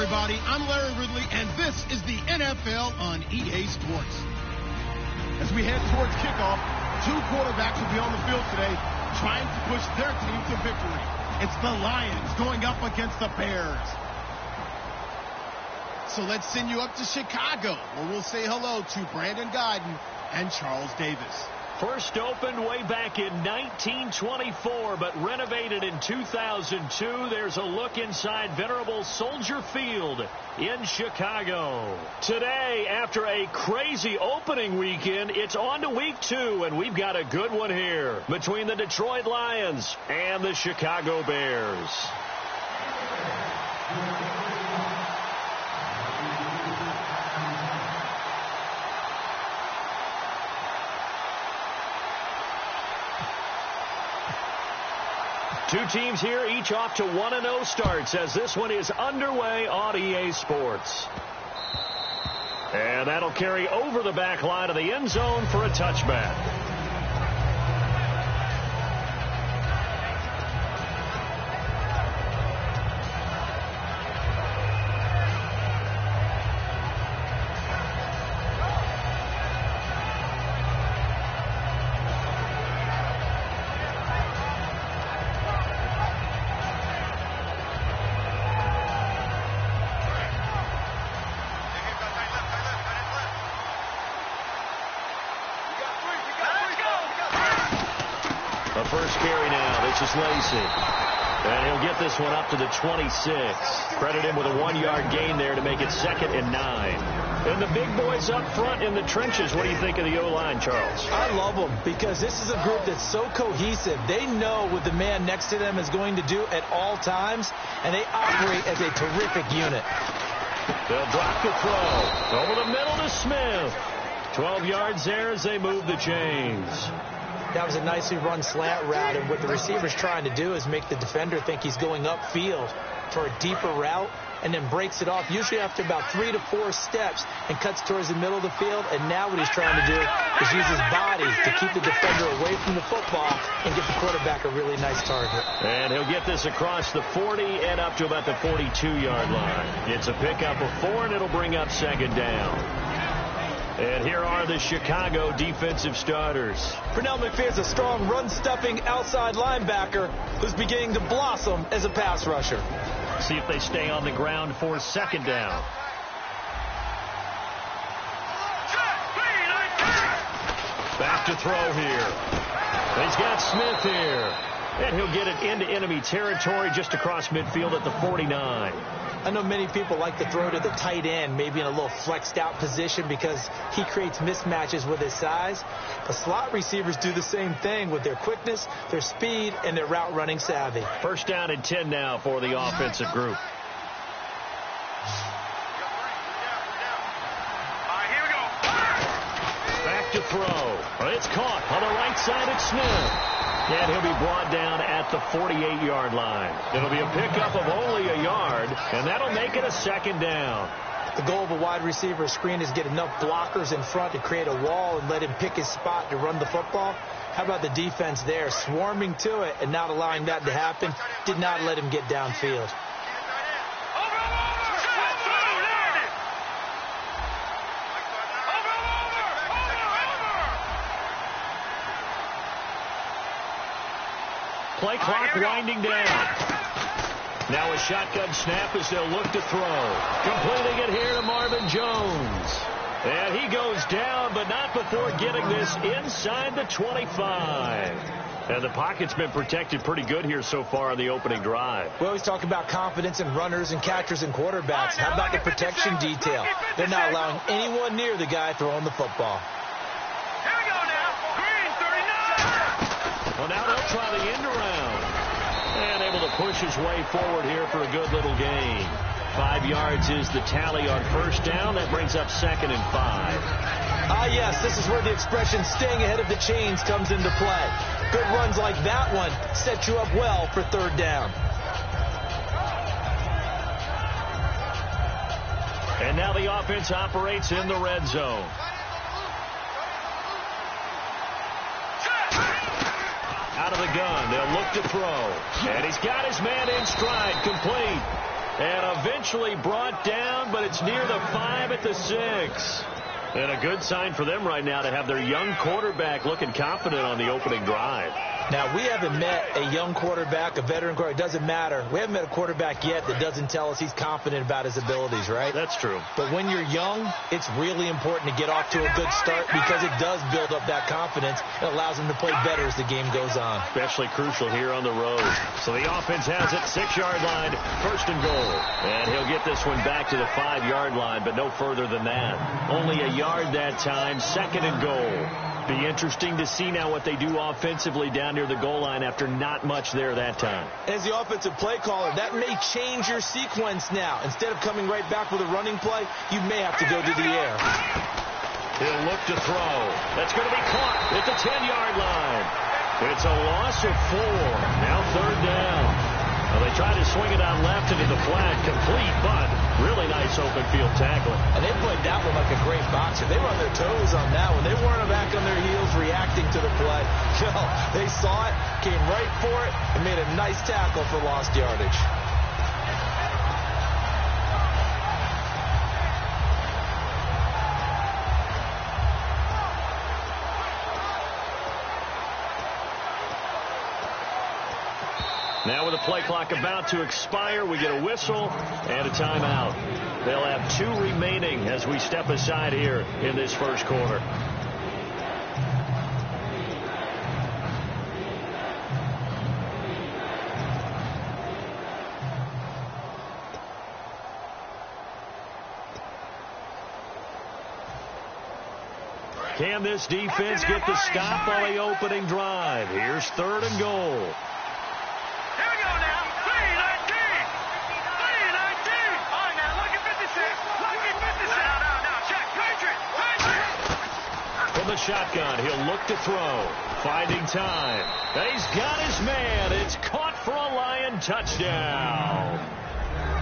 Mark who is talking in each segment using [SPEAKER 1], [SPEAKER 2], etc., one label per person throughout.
[SPEAKER 1] everybody. I'm Larry Ridley, and this is the NFL on EA Sports. As we head towards kickoff, two quarterbacks will be on the field today trying to push their team to victory. It's the Lions going up against the Bears. So let's send you up to Chicago, where we'll say hello to Brandon Guyton and Charles Davis.
[SPEAKER 2] First opened way back in 1924, but renovated in 2002. There's a look inside venerable Soldier Field in Chicago. Today, after a crazy opening weekend, it's on to week 2, and we've got a good one here between the Detroit Lions and the Chicago Bears. Two teams here, each off to 1-0 starts as this one is underway on EA Sports. And that'll carry over the back line of the end zone for a touchback. First carry now. This is Lacey. And he'll get this one up to the 26. Credit him with a 1-yard gain there to make it 2nd and 9. And the big boys up front in the trenches. What do you think of the O-line, Charles?
[SPEAKER 3] I love them because this is a group that's so cohesive. They know what the man next to them is going to do at all times, and they operate as a terrific unit.
[SPEAKER 2] They'll drop the throw. Over the middle to Smith. 12 yards there as they move the chains.
[SPEAKER 3] That was a nicely run slant route, and what the receiver's trying to do is make the defender think he's going upfield for a deeper route, and then breaks it off, usually after about 3 to 4 steps, and cuts towards the middle of the field. And now what he's trying to do is use his body to keep the defender away from the football and get the quarterback a really nice target.
[SPEAKER 2] And he'll get this across the 40 and up to about the 42-yard line. It's a pickup of 4, and it'll bring up 2nd down. And here are the Chicago defensive starters.
[SPEAKER 3] Pernell McPherson's a strong run-stuffing outside linebacker who's beginning to blossom as a pass rusher.
[SPEAKER 2] See if they stay on the ground for 2nd down. Back to throw here. He's got Smith here. And he'll get it into enemy territory just across midfield at the 49.
[SPEAKER 3] I know many people like to throw to the tight end, maybe in a little flexed out position because he creates mismatches with his size. The slot receivers do the same thing with their quickness, their speed, and their route running savvy.
[SPEAKER 2] 1st down and 10 now for the offensive group. Back to throw. It's caught on the right side at Smith. And he'll be brought down at the 48-yard line. It'll be a pickup of only a yard, and that'll make it a 2nd down.
[SPEAKER 3] The goal of a wide receiver screen is get enough blockers in front to create a wall and let him pick his spot to run the football. How about the defense there, swarming to it and not allowing that to happen? Did not let him get downfield. Play clock winding down. Now a shotgun snap as they'll look to throw. Completing it here to Marvin Jones. And he goes down, but not before getting this inside the 25. And the pocket's been protected pretty good here so far on the opening drive. We always talk about confidence in runners and catchers and quarterbacks. How about the protection detail? They're not allowing anyone near the guy throwing the football.
[SPEAKER 4] Here we go now. Green, 39.
[SPEAKER 2] Well, now they'll try the end around. And able to push his way forward here for a good little gain. 5 yards is the tally on 1st down. That brings up 2nd and 5.
[SPEAKER 3] Ah, yes, this is where the expression staying ahead of the chains comes into play. Good runs like that one set you up well for 3rd down.
[SPEAKER 2] And now the offense operates in the red zone. Out of the gun, they'll look to throw. And he's got his man in stride, complete. And eventually brought down, but it's near the 5 at the 6. And a good sign for them right now to have their young quarterback looking confident on the opening drive.
[SPEAKER 5] Now, we haven't met a young quarterback, a veteran quarterback. It doesn't matter. We haven't met a quarterback yet that doesn't tell us he's confident about his abilities, right?
[SPEAKER 2] That's true.
[SPEAKER 5] But when you're young, it's really important to get off to a good start because it does build up that confidence. It allows him to play better as the game goes on.
[SPEAKER 2] Especially crucial here on the road. So the offense has it, 6-yard line, 1st and goal. And he'll get this one back to the 5-yard line, but no further than that. Only a yard that time, 2nd and goal. Be interesting to see now what they do offensively down near the goal line after not much there that time.
[SPEAKER 5] As the offensive play caller, that may change your sequence now. Instead of coming right back with a running play, you may have to go to the air.
[SPEAKER 2] He'll look to throw. That's going to be caught at the 10-yard line. It's a loss of 4. Now 3rd down. Well, they tried to swing it out left into the flat, complete, but really nice open field tackling.
[SPEAKER 5] And they played that one like a great boxer. They were on their toes on that one. They weren't back on their heels reacting to the play. No, they saw it, came right for it, and made a nice tackle for lost yardage.
[SPEAKER 2] Now with the play clock about to expire, we get a whistle and a timeout. They'll have 2 remaining as we step aside here in this first quarter. Can this defense get the stop on the opening drive? Here's 3rd and goal. The shotgun, he'll look to throw, finding time, and he's got his man. It's caught for a Lion touchdown.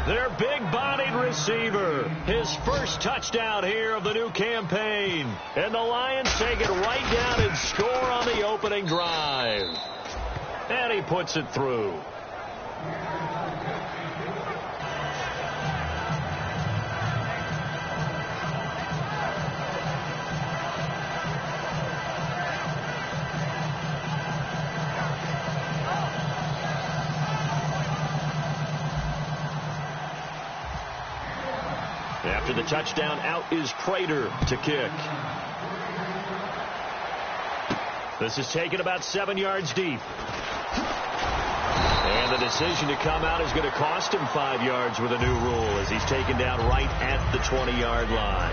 [SPEAKER 2] Their big-bodied receiver, his first touchdown here of the new campaign, and the Lions take it right down and score on the opening drive, and he puts it through. After the touchdown, out is Prater to kick. This is taken about 7 yards deep. And the decision to come out is going to cost him 5 yards with a new rule as he's taken down right at the 20-yard line.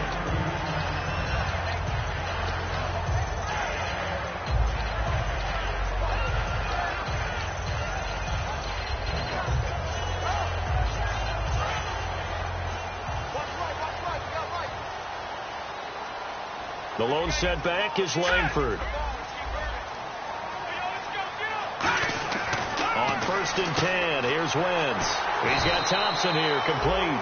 [SPEAKER 2] The lone setback is Langford. On 1st and 10, here's Wentz. He's got Thompson here, complete.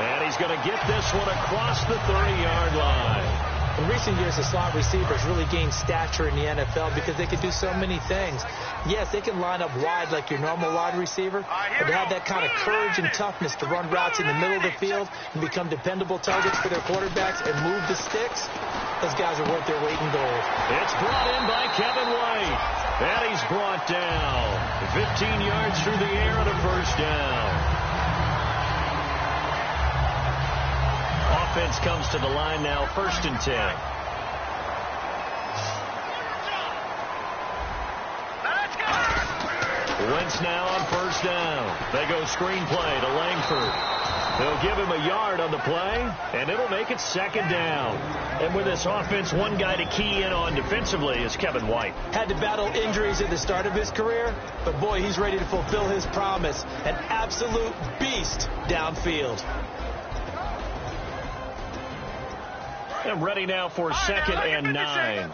[SPEAKER 2] And he's going to get this one across the 30-yard line.
[SPEAKER 5] In recent years, the slot receivers really gained stature in the NFL because they could do so many things. Yes, they can line up wide like your normal wide receiver, but to have that kind of courage and toughness to run routes in the middle of the field and become dependable targets for their quarterbacks and move the sticks, those guys are worth their weight in gold.
[SPEAKER 2] It's brought in by Kevin White. And he's brought down 15 yards through the air on a 1st down. Offense comes to the line now, 1st and 10. Wentz now on 1st down. They go screenplay to Langford. They'll give him a yard on the play, and it'll make it 2nd down. And with this offense, one guy to key in on defensively is Kevin White.
[SPEAKER 5] Had to battle injuries at the start of his career, but boy, he's ready to fulfill his promise. An absolute beast downfield.
[SPEAKER 2] And ready now for 2nd and 9.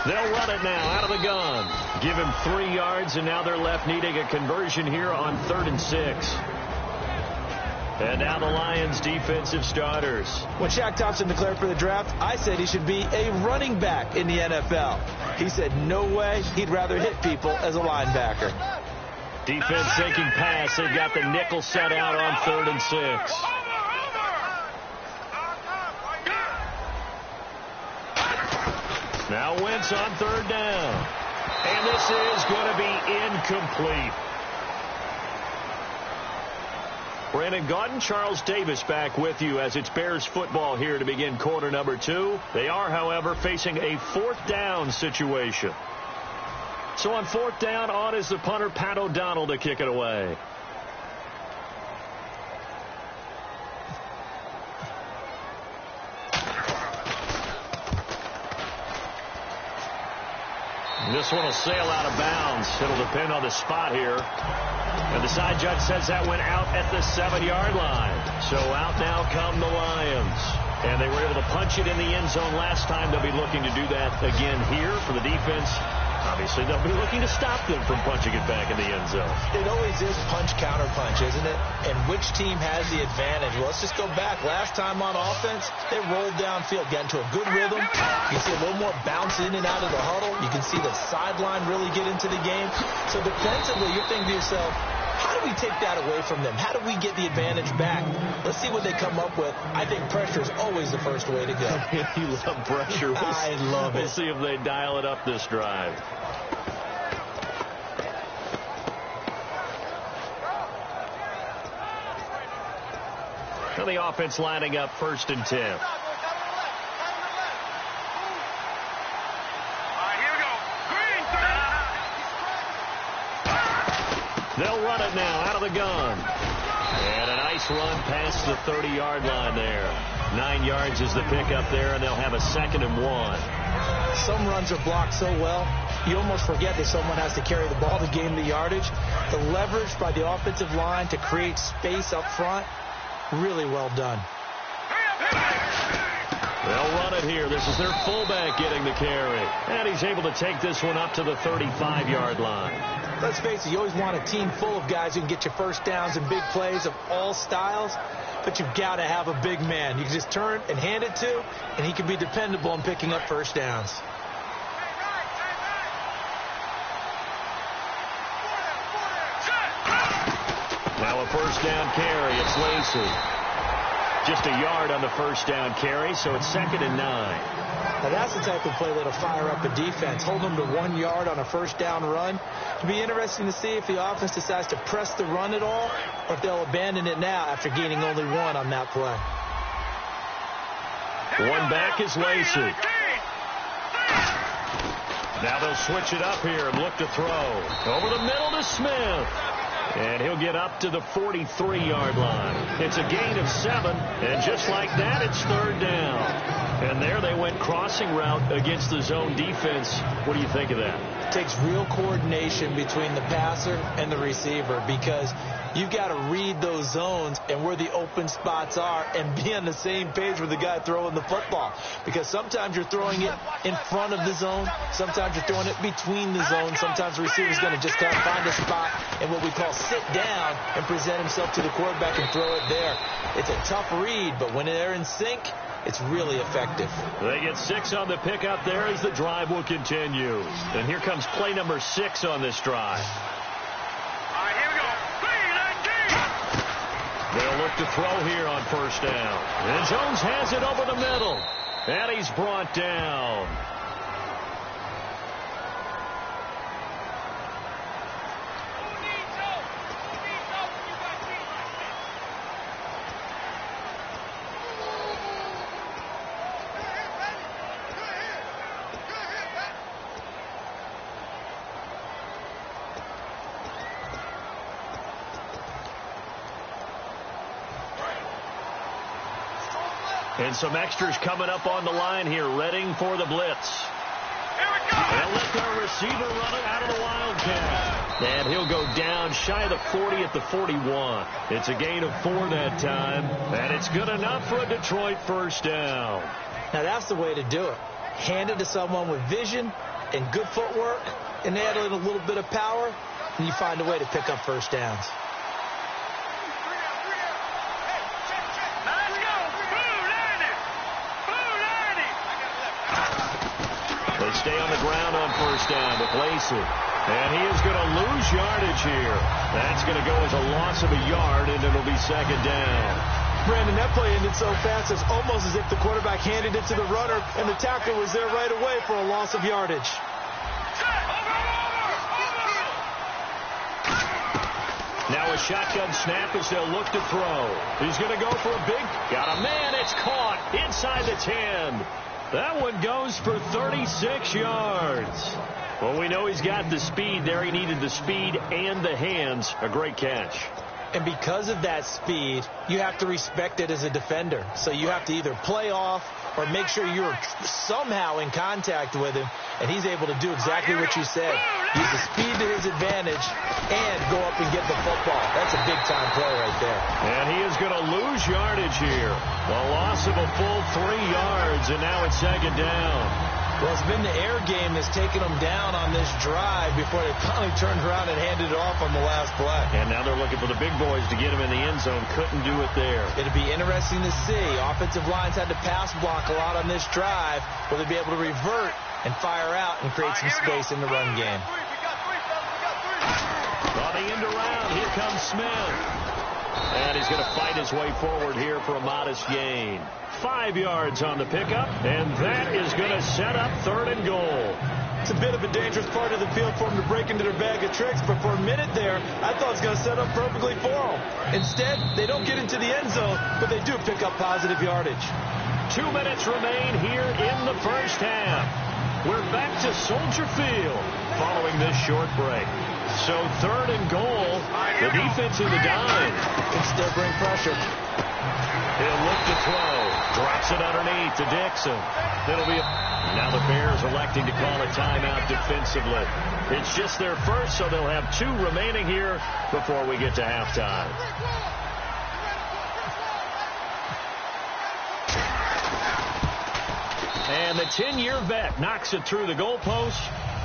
[SPEAKER 2] They'll run it now out of the gun. Give him 3 yards, and now they're left needing a conversion here on 3rd and 6. And now the Lions defensive starters.
[SPEAKER 5] When Shaq Thompson declared for the draft, I said he should be a running back in the NFL. He said no way, he'd rather hit people as a linebacker.
[SPEAKER 2] Defense taking pass. They've got the nickel set out on 3rd and 6. Now Wentz on 3rd down. And this is going to be incomplete. Brandon Gaudin, Charles Davis back with you as it's Bears football here to begin quarter number 2. They are, however, facing a 4th down situation. So on 4th down, on is the punter, Pat O'Donnell, to kick it away. This one will sail out of bounds. It'll depend on the spot here. And the side judge says that went out at the 7-yard line. So out now come the Lions. And they were able to punch it in the end zone last time. They'll be looking to do that again here for the defense. Obviously, they'll be looking to stop them from punching it back in the end zone.
[SPEAKER 5] It always is punch, counter punch, isn't it? And which team has the advantage? Well, let's just go back. Last time on offense, they rolled downfield, got into a good rhythm. You see a little more bounce in and out of the huddle. You can see the sideline really get into the game. So defensively, you're thinking to yourself, how do we take that away from them? How do we get the advantage back? Let's see what they come up with. I think pressure is always the first way to go.
[SPEAKER 2] You love pressure.
[SPEAKER 5] I love it.
[SPEAKER 2] We'll see if they dial it up this drive. And the offense lining up 1st and 10. They'll run it now out of the gun. And a nice run past the 30-yard line there. 9 yards is the pickup there, and they'll have a 2nd and 1.
[SPEAKER 5] Some runs are blocked so well, you almost forget that someone has to carry the ball to gain the yardage. The leverage by the offensive line to create space up front, really well done.
[SPEAKER 2] They'll run it here. This is their fullback getting the carry. And he's able to take this one up to the 35-yard line.
[SPEAKER 5] Let's face it, you always want a team full of guys who can get you first downs and big plays of all styles, but you've got to have a big man. You can just turn and hand it to, and he can be dependable in picking up first downs.
[SPEAKER 2] Now a first down carry. It's Lacey. Just a yard on the first down carry, so it's 2nd and 9.
[SPEAKER 5] Now that's the type of play that'll fire up a defense. Hold them to 1 yard on a first down run. It'll be interesting to see if the offense decides to press the run at all, or if they'll abandon it now after gaining only 1 on that play.
[SPEAKER 2] One back is Lacey. Now they'll switch it up here and look to throw. Over the middle to Smith. And he'll get up to the 43-yard line. It's a gain of 7, and just like that, it's 3rd down. And there they went crossing route against the zone defense. What do you think of that?
[SPEAKER 5] It takes real coordination between the passer and the receiver, because you've got to read those zones and where the open spots are and be on the same page with the guy throwing the football. Because sometimes you're throwing it in front of the zone. Sometimes you're throwing it between the zones. Sometimes the receiver's going to just kind of find a spot and what we call sit down and present himself to the quarterback and throw it there. It's a tough read, but when they're in sync, it's really effective.
[SPEAKER 2] They get 6 on the pickup there as the drive will continue. And here comes play number 6 on this drive.
[SPEAKER 4] All right, here we go.
[SPEAKER 2] They'll look to throw here on first down. And Jones has it over the middle. And he's brought down. And some extras coming up on the line here, readying for the blitz. They'll let their receiver run it out of the Wildcat. And he'll go down shy of the 40 at the 41. It's a gain of 4 that time, and it's good enough for a Detroit first down.
[SPEAKER 5] Now that's the way to do it. Hand it to someone with vision and good footwork, and add in a little bit of power, and you find a way to pick up first downs.
[SPEAKER 2] stay on the ground on first down with Lacey. And he is going to lose yardage here. That's going to go as a loss of a yard, and it'll be second down.
[SPEAKER 5] Brandon, that play ended so fast, it's almost as if the quarterback handed it to the runner, and the tackle was there right away for a loss of yardage.
[SPEAKER 2] Now a shotgun snap as they'll look to throw. He's going to go for a big... Got a man. It's caught inside the 10. That one goes for 36 yards. Well, we know he's got the speed there. He needed the speed and the hands. A great catch.
[SPEAKER 5] And because of that speed, you have to respect it as a defender. So you have to either play off or make sure you're somehow in contact with him. And he's able to do exactly what you said. Use the speed to his advantage and go up and get the football. That's a big-time play right there.
[SPEAKER 2] And he is going to lose yardage here. A loss of a full 3 yards, and now it's second down.
[SPEAKER 5] Well, it's been the air game that's taken them down on this drive before they finally turned around and handed it off on the last play.
[SPEAKER 2] And now they're looking for the big boys to get him in the end zone. Couldn't do it there.
[SPEAKER 5] It'll be interesting to see. Offensive lines had to pass block a lot on this drive. Will they be able to revert and fire out and create some space in the run game?
[SPEAKER 2] On the end around, here comes Smith. And he's going to fight his way forward here for a modest gain. 5 yards on the pickup, and that is going to set up 3rd and goal.
[SPEAKER 5] It's a bit of a dangerous part of the field for them to break into their bag of tricks, but for a minute there, I thought it was going to set up perfectly for them. Instead, they don't get into the end zone, but they do pick up positive yardage.
[SPEAKER 2] 2 minutes remain here in the first half. We're back to Soldier Field following this short break. So 3rd and goal, the defense in the dime.
[SPEAKER 5] Can still bring pressure.
[SPEAKER 2] He'll look to throw. Drops it underneath to Dixon. It'll be now the Bears electing to call a timeout defensively. It's just their first, so they'll have 2 remaining here before we get to halftime. And the 10-year vet knocks it through the goalpost,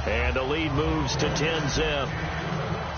[SPEAKER 2] and the lead moves to 10-zip.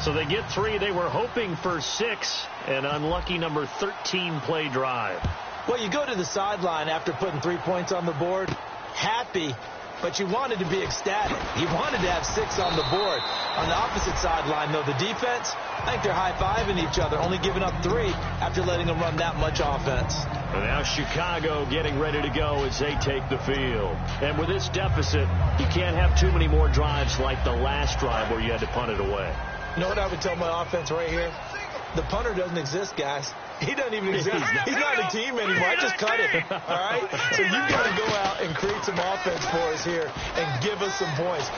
[SPEAKER 2] So they get 3. They were hoping for 6. An unlucky number 13 play drive.
[SPEAKER 5] Well, you go to the sideline after putting 3 points on the board, happy, but you wanted to be ecstatic. You wanted to have 6 on the board. On the opposite sideline, though, the defense, I think they're high-fiving each other, only giving up 3 after letting them run that much offense.
[SPEAKER 2] And now Chicago getting ready to go as they take the field. And with this deficit, you can't have too many more drives like the last drive where you had to punt it away.
[SPEAKER 5] You know what I would tell my offense right here? The punter doesn't exist, guys. He doesn't even exist. He's not a team anymore. I just cut him. All right? So you've got to go out and create some offense for us here and give us some points.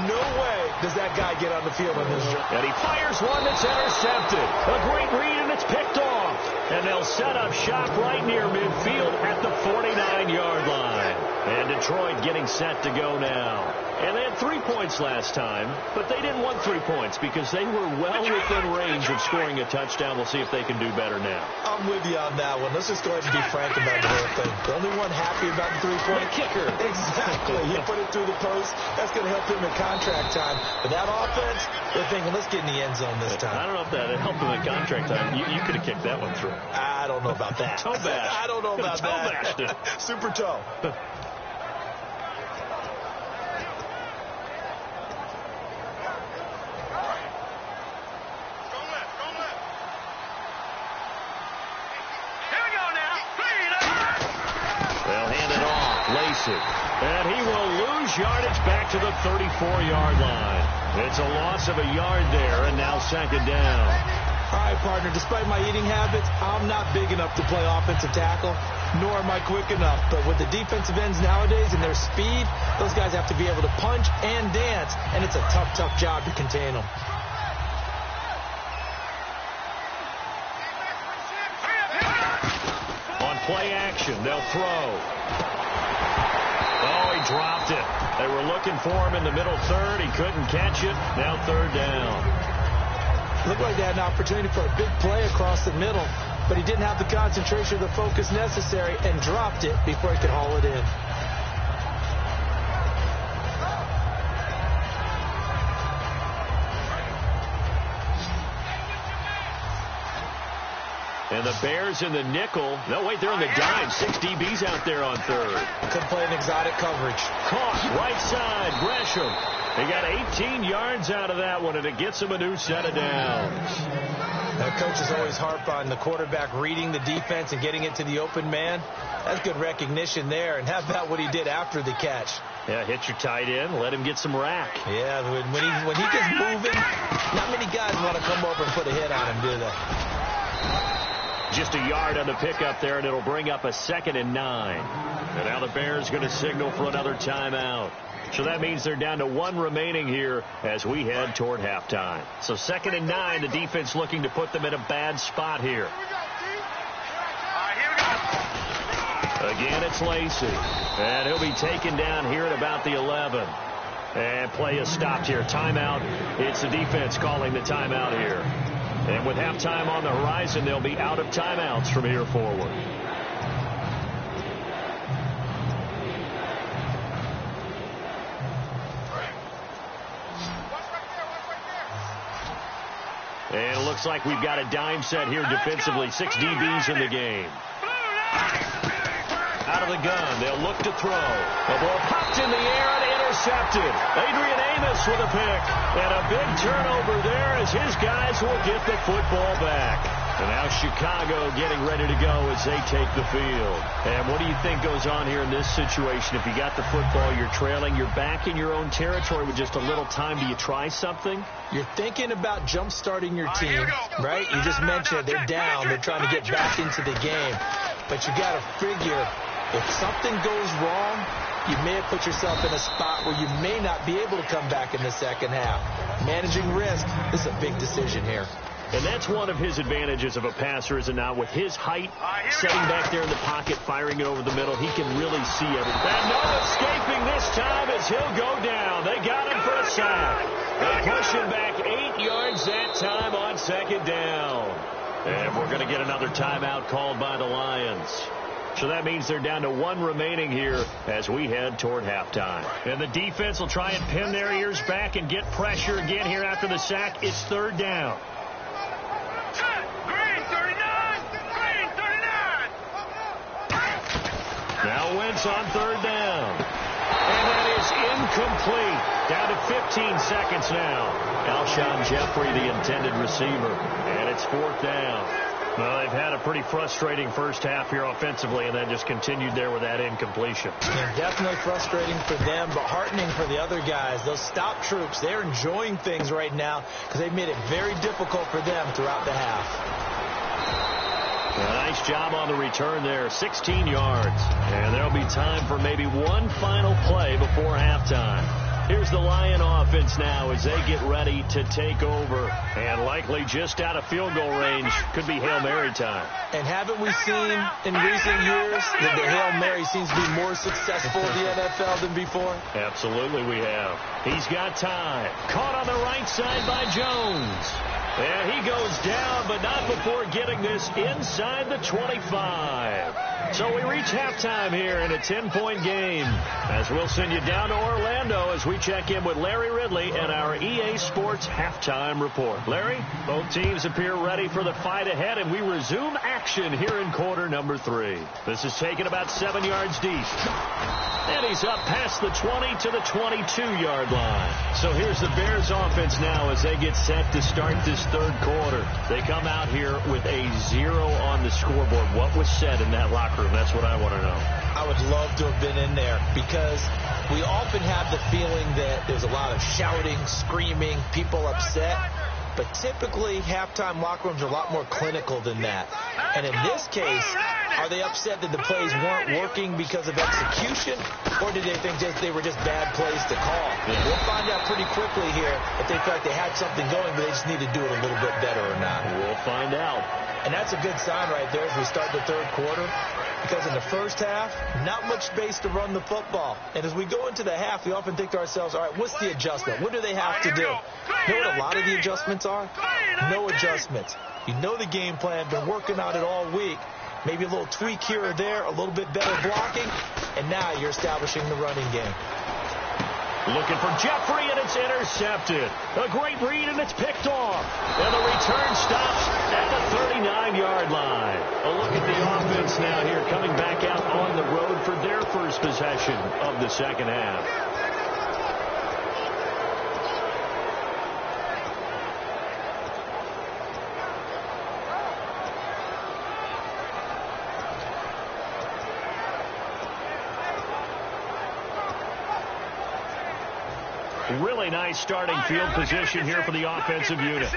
[SPEAKER 5] No way does that guy get on the field on this drive.
[SPEAKER 2] And he fires one that's intercepted. A great read, and it's picked off. And they'll set up shop right near midfield at the 49-yard line. And Detroit getting set to go now. And they had 3 points last time, but they didn't want 3 points because they were well within range of scoring a touchdown. We'll see if they can do better now.
[SPEAKER 5] I'm with you on that one. Let's just go ahead and be frank about the whole thing. The only one happy about the 3-point
[SPEAKER 2] kicker.
[SPEAKER 5] Exactly. He put it through the post. That's going to help him in contract time. But that offense, they're thinking, let's get in the end zone this time.
[SPEAKER 2] I don't know if that helped him in contract time. You could have kicked that one through.
[SPEAKER 5] I don't know about that.
[SPEAKER 2] Toe bash.
[SPEAKER 5] I don't know about that. Super toe.
[SPEAKER 2] And he will lose yardage back to the 34-yard line. It's a loss of a yard there, and now second down.
[SPEAKER 5] All right, partner, despite my eating habits, I'm not big enough to play offensive tackle, nor am I quick enough. But with the defensive ends nowadays and their speed, those guys have to be able to punch and dance, and it's a tough, tough job to contain them.
[SPEAKER 2] On play action, they'll throw. Oh, he dropped it. They were looking for him in the middle third. He couldn't catch it. Now third down.
[SPEAKER 5] Looked like they had an opportunity for a big play across the middle, but he didn't have the concentration or the focus necessary and dropped it before he could haul it in.
[SPEAKER 2] And the Bears in the nickel. No, wait, they're in the dime. 6 DBs out there on third.
[SPEAKER 5] Could play an exotic coverage.
[SPEAKER 2] Caught right side. Gresham. They got 18 yards out of that one, and it gets them a new set of downs.
[SPEAKER 5] Now, coaches always harp on the quarterback reading the defense and getting it to the open man. That's good recognition there. And how about what he did after the catch?
[SPEAKER 2] Yeah, hit your tight end. Let him get some rack.
[SPEAKER 5] Yeah, when he gets moving, not many guys want to come over and put a hit on him, do they?
[SPEAKER 2] Just a yard on the pickup there, and it'll bring up a 2nd and 9. And now the Bears going to signal for another timeout. So that means they're down to 1 remaining here as we head toward halftime. So 2nd and 9, the defense looking to put them in a bad spot here. Again, it's Lacey. And he'll be taken down here at about the 11. And play is stopped here. Timeout. It's the defense calling the timeout here. And with halftime on the horizon, they'll be out of timeouts from here forward. And it looks like we've got a dime set here defensively. 6 DBs in the game. Out of the gun. They'll look to throw. The ball popped in the air and intercepted. Adrian Amos with a pick. And a big turnover there as his guys will get the football back. And now Chicago getting ready to go as they take the field. And what do you think goes on here in this situation? If you got the football, you're trailing, you're back in your own territory with just a little time. Do you try something?
[SPEAKER 5] You're thinking about jump-starting your team, right? You just mentioned they're down. They're trying to get back into the game. But you got to figure if something goes wrong, you may have put yourself in a spot where you may not be able to come back in the second half. Managing risk, this is a big decision here.
[SPEAKER 2] And that's one of his advantages of a passer, is it not? With his height, setting back there in the pocket, firing it over the middle, he can really see everything. And no escaping this time as he'll go down. They got him for a sack. They push him back 8 yards that time on 2nd down. And we're going to get another timeout called by the Lions. So that means they're down to 1 remaining here as we head toward halftime. And the defense will try and pin their ears back and get pressure again here after the sack. It's 3rd down.
[SPEAKER 4] Green 39! Green 39!
[SPEAKER 2] Now Wentz on 3rd down. And that is incomplete. Down to 15 seconds now. Alshon Jeffrey, the intended receiver. And it's 4th down. Well, they've had a pretty frustrating first half here offensively, and then just continued there with that incompletion.
[SPEAKER 5] Yeah, definitely frustrating for them, but heartening for the other guys. Those stop troops, they're enjoying things right now because they've made it very difficult for them throughout the half.
[SPEAKER 2] A nice job on the return there, 16 yards. And there'll be time for maybe one final play before halftime. Here's the Lion offense now as they get ready to take over. And likely just out of field goal range. Could be Hail Mary time.
[SPEAKER 5] And haven't we seen in recent years that the Hail Mary seems to be more successful in the NFL than before?
[SPEAKER 2] Absolutely we have. He's got time. Caught on the right side by Jones. And he goes down, but not before getting this inside the 25. So we reach halftime here in a 10-point game as we'll send you down to Orlando as we check in with Larry Ridley and our EA Sports halftime report. Larry, both teams appear ready for the fight ahead, and we resume action here in quarter number 3. This is taken about 7 yards deep. And he's up past the 20 to the 22-yard line. So here's the Bears offense now as they get set to start this third quarter. They come out here with a 0 on the scoreboard. What was said in that locker room? That's what I want to know.
[SPEAKER 5] I would love to have been in there because we often have the feeling that there's a lot of shouting, screaming, people upset. But typically, halftime locker rooms are a lot more clinical than that. And in this case, are they upset that the plays weren't working because of execution, or did they think they were just bad plays to call? Yeah. We'll find out pretty quickly here if they felt like they had something going, but they just need to do it a little bit better or not.
[SPEAKER 2] We'll find out.
[SPEAKER 5] And that's a good sign right there as we start the third quarter, because in the first half, not much space to run the football. And as we go into the half, we often think to ourselves, all right, what's the adjustment? What do they have to do? You know what a lot of the adjustments are? No adjustments. You know the game plan, been working on it all week. Maybe a little tweak here or there, a little bit better blocking, and now you're establishing the running game.
[SPEAKER 2] Looking for Jeffrey, and it's intercepted. A great read, and it's picked off. And the return stops at the 39-yard 22-yard line. A look at the offense now here, coming back out on the road for their first possession of the second half. Really nice starting field position here for the offensive unit.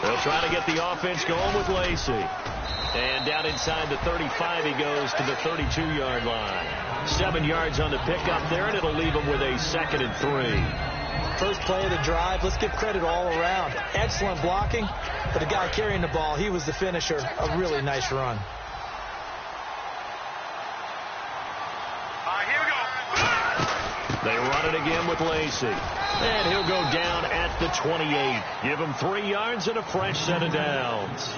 [SPEAKER 2] They'll try to get the offense going with Lacey. And down inside the 35, he goes to the 32-yard line. 7 yards on the pickup there, and it'll leave him with a 2nd and 3.
[SPEAKER 5] First play of the drive, let's give credit all around. Excellent blocking, but the guy carrying the ball, he was the finisher. A really nice run.
[SPEAKER 2] They run it again with Lacey. And he'll go down at the 28. Give him 3 yards and a fresh set of downs.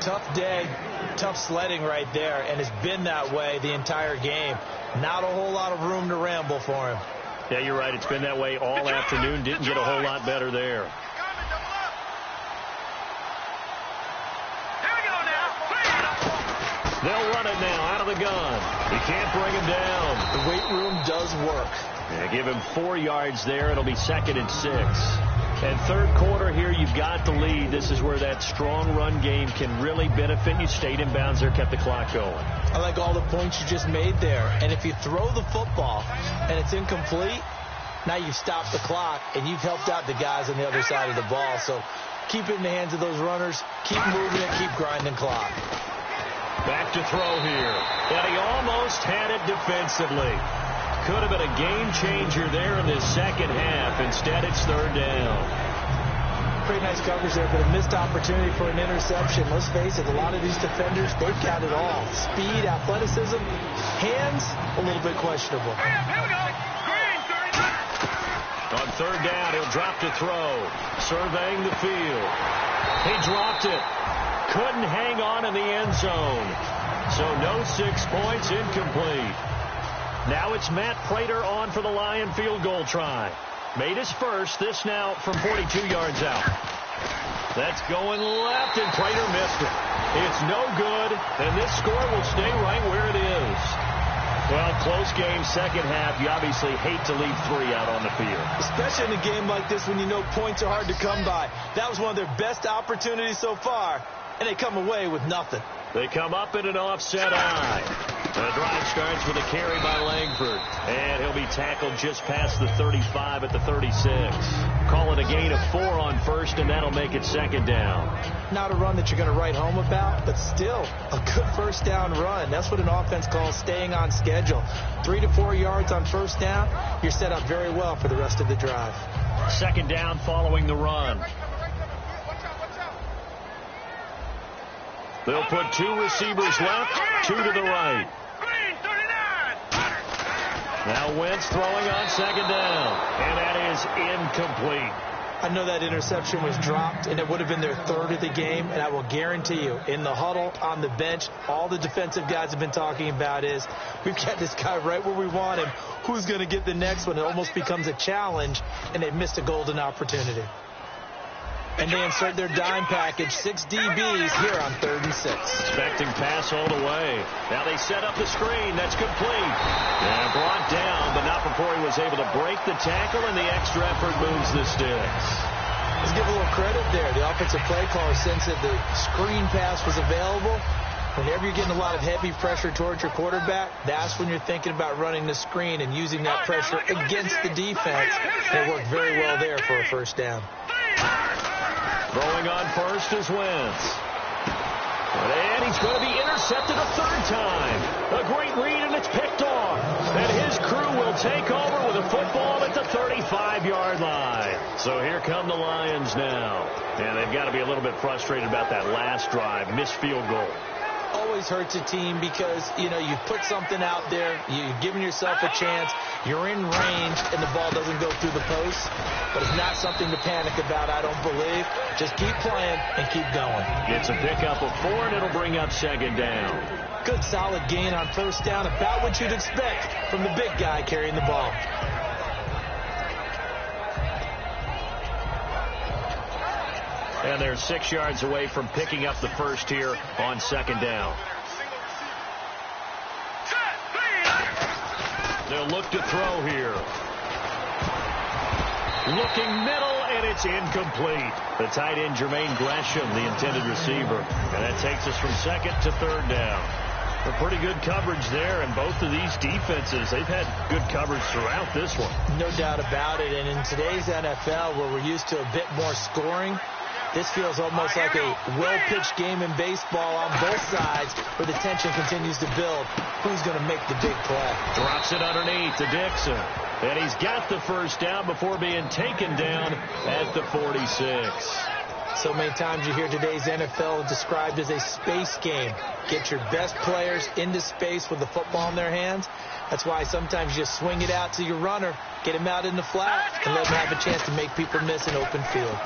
[SPEAKER 5] Tough day, tough sledding right there, and it's been that way the entire game. Not a whole lot of room to ramble for him.
[SPEAKER 2] Yeah, you're right. It's been that way all afternoon. Didn't get a whole lot better there. They'll run it now out of the gun. He can't bring him down.
[SPEAKER 5] The weight room does work.
[SPEAKER 2] Yeah, give him 4 yards there. It'll be 2nd and 6. And third quarter here, you've got the lead. This is where that strong run game can really benefit you. Stayed in bounds there, kept the clock going.
[SPEAKER 5] I like all the points you just made there. And if you throw the football and it's incomplete, now you've stopped the clock and you've helped out the guys on the other side of the ball. So keep it in the hands of those runners. Keep moving it. Keep grinding clock.
[SPEAKER 2] Back to throw here. And he almost had it defensively. Could have been a game changer there in this second half. Instead, it's 3rd down.
[SPEAKER 5] Pretty nice coverage there, but a missed opportunity for an interception. Let's face it, a lot of these defenders, they've got it all. Speed, athleticism, hands, a little bit questionable.
[SPEAKER 4] Here we go. Green, 39.
[SPEAKER 2] On 3rd down, he'll drop to throw. Surveying the field. He dropped it. Couldn't hang on in the end zone. So no 6 points, incomplete. Now it's Matt Prater on for the Lion field goal try. Made his first. This now from 42 yards out. That's going left, and Prater missed it. It's no good, and this score will stay right where it is. Well, close game, second half. You obviously hate to leave 3 out on the field.
[SPEAKER 5] Especially in a game like this when you know points are hard to come by. That was one of their best opportunities so far, and they come away with nothing.
[SPEAKER 2] They come up in an offset eye. The drive starts with a carry by Langford. And he'll be tackled just past the 35 at the 36. Call it a gain of 4 on first, and that'll make it 2nd down.
[SPEAKER 5] Not a run that you're going to write home about, but still a good first down run. That's what an offense calls staying on schedule. 3 to 4 yards on first down, you're set up very well for the rest of the drive.
[SPEAKER 2] 2nd down following the run. They'll put 2 receivers left, 2 to the right. Now Wentz throwing on 2nd down, and that is incomplete.
[SPEAKER 5] I know that interception was dropped, and it would have been their 3rd of the game, and I will guarantee you, in the huddle, on the bench, all the defensive guys have been talking about is, we've got this guy right where we want him. Who's going to get the next one? It almost becomes a challenge, and they've missed a golden opportunity. And they insert their dime package, 6 DBs here on 3rd and 6.
[SPEAKER 2] Expecting pass all the way. Now they set up the screen. That's complete. And brought down, but not before he was able to break the tackle, and the extra effort moves the sticks.
[SPEAKER 5] Let's give a little credit there. The offensive play caller sensed that the screen pass was available. Whenever you're getting a lot of heavy pressure towards your quarterback, that's when you're thinking about running the screen and using that pressure against the defense. And it worked very well there for a first down.
[SPEAKER 2] Throwing on first is Wentz. And he's going to be intercepted a 3rd time. A great read, and it's picked off. And his crew will take over with a football at the 35-yard line. So here come the Lions now. And they've got to be a little bit frustrated about that last drive. Missed field goal.
[SPEAKER 5] Always hurts a team because, you know, you put something out there, you're giving yourself a chance, you're in range, and the ball doesn't go through the post. But it's not something to panic about, I don't believe. Just keep playing and keep going.
[SPEAKER 2] It's a pickup of 4, and it'll bring up 2nd down.
[SPEAKER 5] Good solid gain on first down, about what you'd expect from the big guy carrying the ball.
[SPEAKER 2] And they're 6 yards away from picking up the first here on second down. They'll look to throw here. Looking middle, and it's incomplete. The tight end, Jermaine Gresham, the intended receiver. And that takes us from second to third down. A pretty good coverage there, and both of these defenses, they've had good coverage throughout this one.
[SPEAKER 5] No doubt about it, and in today's NFL, where we're used to a bit more scoring, this feels almost like a well-pitched game in baseball on both sides, where the tension continues to build. Who's going to make the big play?
[SPEAKER 2] Drops it underneath to Dixon. And he's got the first down before being taken down at the 46.
[SPEAKER 5] So many times you hear today's NFL described as a space game. Get your best players into space with the football in their hands. That's why sometimes you swing it out to your runner, get him out in the flat, and let him have a chance to make people miss an open field.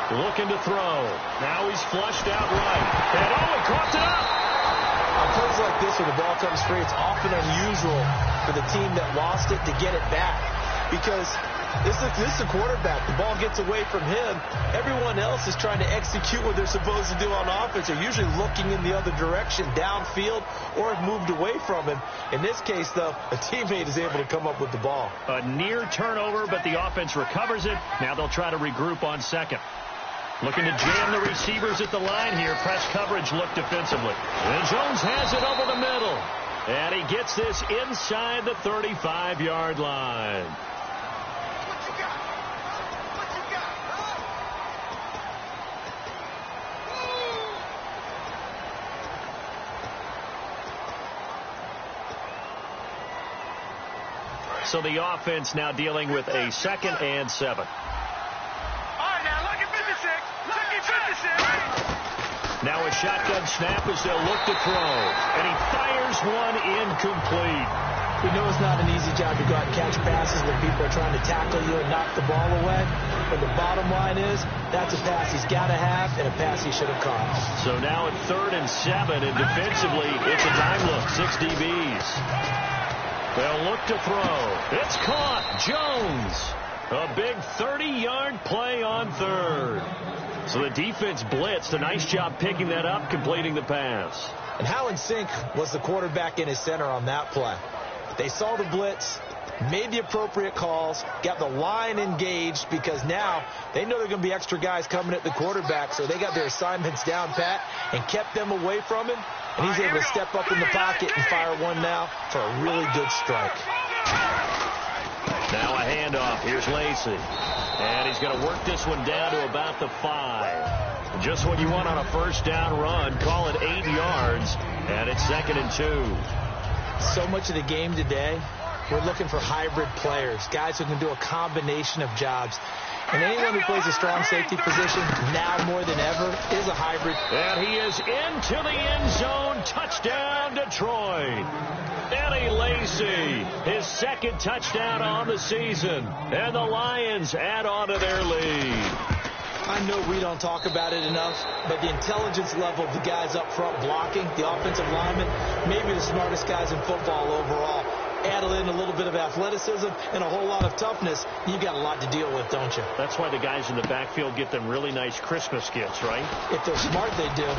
[SPEAKER 2] Looking to throw. Now he's flushed out right. And he caught it up.
[SPEAKER 5] On plays like this, when the ball comes free, it's often unusual for the team that lost it to get it back. Because this is a quarterback. The ball gets away from him. Everyone else is trying to execute what they're supposed to do on offense. They're usually looking in the other direction, downfield, or have moved away from him. In this case, though, a teammate is able to come up with the ball.
[SPEAKER 2] A near turnover, but the offense recovers it. Now they'll try to regroup on second. Looking to jam the receivers at the line here. Press coverage look defensively. And Jones has it over the middle. And he gets this inside the 35-yard line. So the offense now dealing with a 2nd and 7. Now a shotgun snap as they'll look to throw. And he fires one incomplete.
[SPEAKER 5] We know it's not an easy job to go out and catch passes when people are trying to tackle you and knock the ball away. But the bottom line is, that's a pass he's got to have and a pass he should have caught.
[SPEAKER 2] So now at 3rd and 7, and defensively, it's a dime look, 6 DBs. They'll look to throw. It's caught. Jones. A big 30-yard play on 3rd. So the defense blitzed. A nice job picking that up, completing the pass.
[SPEAKER 5] And how in sync was the quarterback in his center on that play? They saw the blitz, made the appropriate calls, got the line engaged, because now they know there are going to be extra guys coming at the quarterback, so they got their assignments down pat and kept them away from him. And he's able to step up in the pocket and fire one now for a really good strike.
[SPEAKER 2] Now a handoff. Here's Lacey. And he's going to work this one down to about the 5. Just what you want on a first down run. Call it 8 yards. And it's 2nd and 2.
[SPEAKER 5] So much of the game today, we're looking for hybrid players, guys who can do a combination of jobs. And anyone who plays a strong safety position now more than ever is a hybrid.
[SPEAKER 2] And he is into the end zone. Touchdown, Detroit. Eddie Lacy, his 2nd touchdown on the season. And the Lions add on to their lead.
[SPEAKER 5] I know we don't talk about it enough, but the intelligence level of the guys up front blocking, the offensive linemen, maybe the smartest guys in football overall. Add in a little bit of athleticism and a whole lot of toughness, you got a lot to deal with, don't you?
[SPEAKER 2] That's why the guys in the backfield get them really nice Christmas gifts, right?
[SPEAKER 5] If they're smart, they do.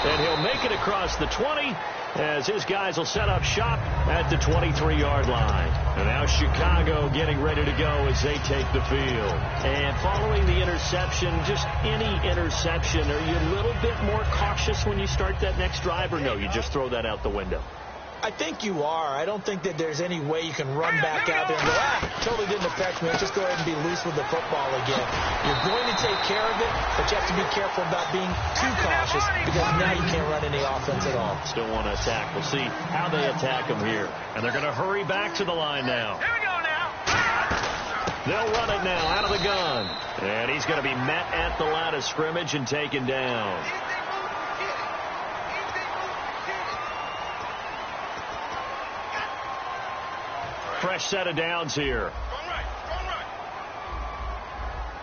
[SPEAKER 2] And he'll make it across the 20 as his guys will set up shop at the 23-yard line. And now Chicago getting ready to go as they take the field. And following the interception, just any interception, are you a little bit more cautious when you start that next drive, or no, you just throw that out the window?
[SPEAKER 5] I think you are. I don't think that there's any way you can run back out there and go, totally didn't affect me. Just go ahead and be loose with the football again. You're going to take care of it, but you have to be careful about being too cautious, because now you can't run any offense at all.
[SPEAKER 2] Still want to attack. We'll see how they attack him here. And they're going to hurry back to the line now.
[SPEAKER 4] Here we go now.
[SPEAKER 2] They'll run it now out of the gun. And he's going to be met at the line of scrimmage and taken down. Fresh set of downs here.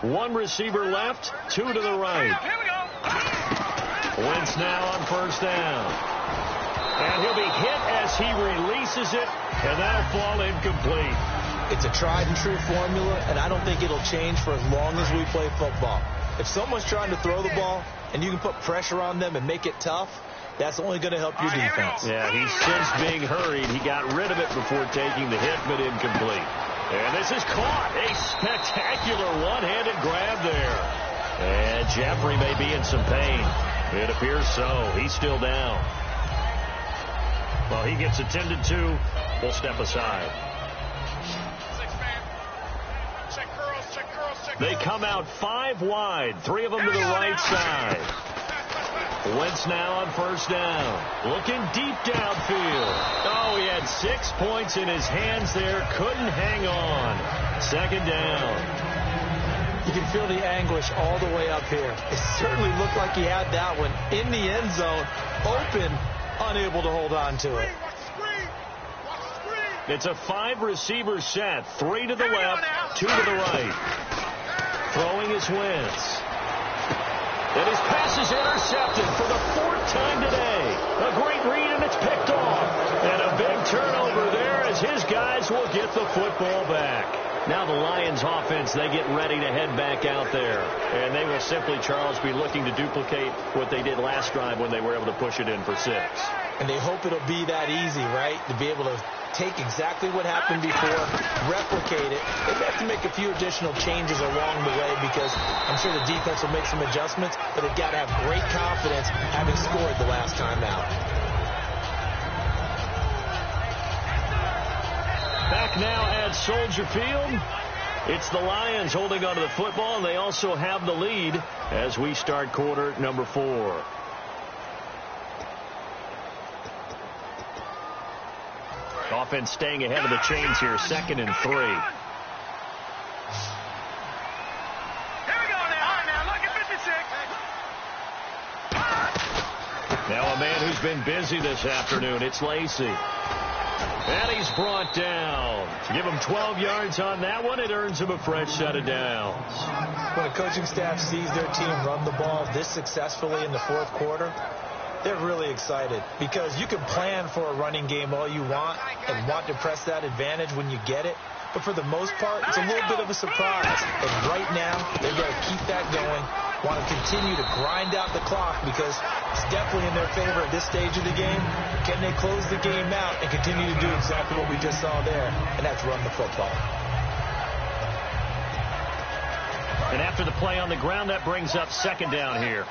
[SPEAKER 2] One receiver left, 2 to the right.
[SPEAKER 4] Here we go.
[SPEAKER 2] Wentz now on first down. And he'll be hit as he releases it, and that'll fall incomplete.
[SPEAKER 5] It's a tried and true formula, and I don't think it'll change for as long as we play football. If someone's trying to throw the ball and you can put pressure on them and make it tough, that's only going to help your defense.
[SPEAKER 2] Yeah, he sensed being hurried. He got rid of it before taking the hit, but incomplete. And this is caught. A spectacular one-handed grab there. And Jeffrey may be in some pain. It appears so. He's still down. Well, he gets attended to. We'll step aside. They come out 5 wide, 3 of them to the right side. Wentz now on first down. Looking deep downfield. Oh, he had 6 points in his hands there. Couldn't hang on. Second down.
[SPEAKER 5] You can feel the anguish all the way up here. It certainly looked like he had that one in the end zone, open, unable to hold on to it.
[SPEAKER 2] It's a 5-receiver set. 3 to the left, 2 to the right. Throwing is Wentz. And his pass is intercepted for the 4th time today. A great read, and it's picked off. And a big turnover there as his guys will get the football back. Now the Lions offense, they get ready to head back out there. And they will simply, Charles, be looking to duplicate what they did last drive when they were able to push it in for 6.
[SPEAKER 5] And they hope it'll be that easy, right? To be able to take exactly what happened before, replicate it. They have to make a few additional changes along the way because I'm sure the defense will make some adjustments, but they've got to have great confidence having scored the last time out.
[SPEAKER 2] Back now at Soldier Field. It's the Lions holding onto the football, and they also have the lead as we start quarter number 4. Offense staying ahead of the chains here, 2nd and 3.
[SPEAKER 4] Here we go now. Look at 56.
[SPEAKER 2] Now a man who's been busy this afternoon, it's Lacy. And he's brought down. Give him 12 yards on that one. It earns him a fresh set of downs.
[SPEAKER 5] When a coaching staff sees their team run the ball this successfully in the 4th quarter, they're really excited because you can plan for a running game all you want and want to press that advantage when you get it. But for the most part, it's a little bit of a surprise. And right now, they've got to keep that going, want to continue to grind out the clock because it's definitely in their favor at this stage of the game. Can they close the game out and continue to do exactly what we just saw there? And that's run the football.
[SPEAKER 2] And after the play on the ground, that brings up 2nd down here.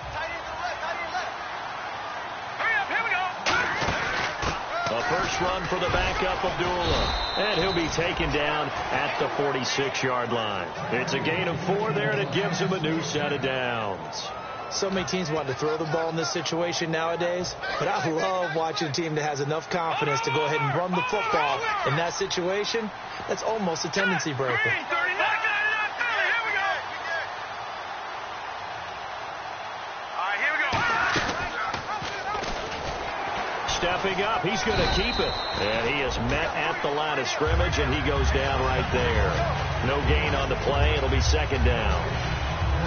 [SPEAKER 2] A first run for the backup, Abdullah. And he'll be taken down at the 46-yard line. It's a gain of 4 there, and it gives him a new set of downs.
[SPEAKER 5] So many teams want to throw the ball in this situation nowadays, but I love watching a team that has enough confidence to go ahead and run the football in that situation. That's almost a tendency breaker.
[SPEAKER 2] Stepping up, he's going to keep it. And he is met at the line of scrimmage, and he goes down right there. No gain on the play. It'll be 2nd down.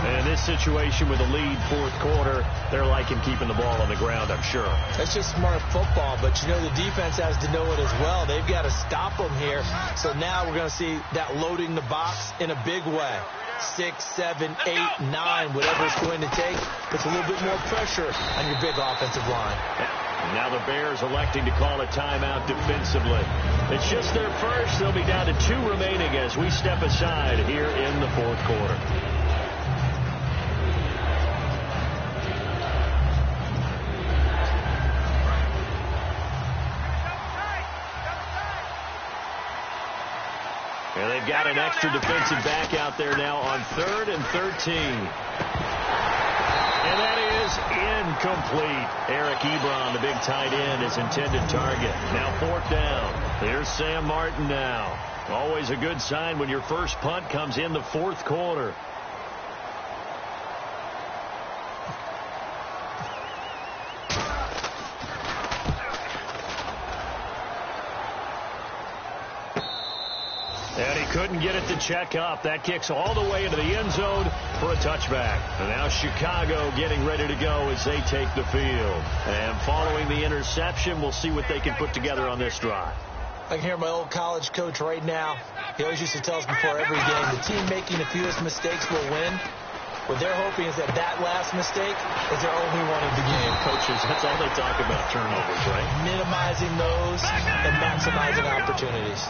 [SPEAKER 2] And in this situation with a lead 4th quarter, they're liking keeping the ball on the ground, I'm sure.
[SPEAKER 5] That's just smart football, but you know the defense has to know it as well. They've got to stop them here. So now we're going to see that loading the box in a big way. 6, 7, 8, 9, whatever it's going to take, puts a little bit more pressure on your big offensive line.
[SPEAKER 2] Now the Bears electing to call a timeout defensively. It's just their first. They'll be down to 2 remaining as we step aside here in the 4th quarter. And they've got an extra defensive back out there now on 3rd and 13. And that is incomplete. Eric Ebron, the big tight end, is intended target. Now 4th down. Here's Sam Martin now. Always a good sign when your first punt comes in the 4th quarter. And he couldn't get it to check up. That kicks all the way into the end zone for a touchback. And now Chicago getting ready to go as they take the field. And following the interception, we'll see what they can put together on this drive.
[SPEAKER 5] I can hear my old college coach right now. He always used to tell us before every game, the team making the fewest mistakes will win. What they're hoping is that last mistake is their only one of the game.
[SPEAKER 2] Coaches, that's all they talk about, turnovers, right?
[SPEAKER 5] Minimizing those and maximizing opportunities.